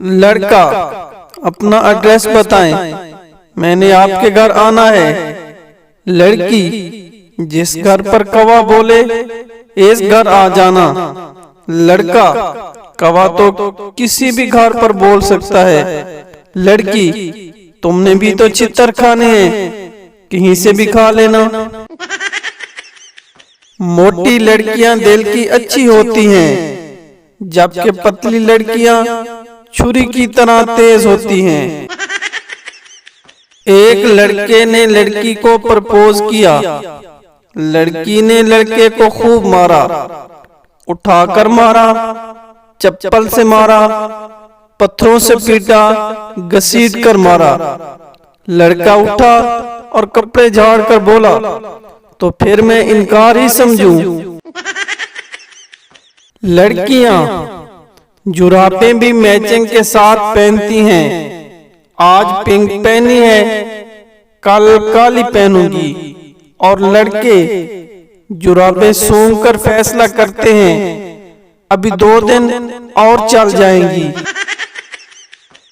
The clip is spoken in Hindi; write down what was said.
लड़का, अपना एड्रेस बताएं, मैंने आपके घर आना है। लड़की, जिस घर पर कौवा बोले इस घर आ जाना। लड़का, कौवा तो किसी भी घर पर बोल सकता है। लड़की, तुमने भी तो छितर खाने हैं, कहीं से भी खा लेना। मोटी लड़कियां दिल की अच्छी होती हैं, जबकि पतली लड़कियां छुरी की तरह तेज होती हैं। एक लड़के ने लड़की को प्रपोज किया। लड़की ने लड़के को खूब मारा, उठाकर मारा, चप्पल से मारा, पत्थरों से पीटा, घसीट कर मारा। लड़का उठा और कपड़े झाड़ कर बोला, तो फिर मैं इनकार ही समझूं। लड़कियां जुराबें भी मैचिंग के साथ पहनती हैं। आज पिंक पहनी है, कल काली पहनूंगी। और लड़के जुराबें सूंघ कर फैसला करते हैं, अभी 2 दिन और चल जाएंगी।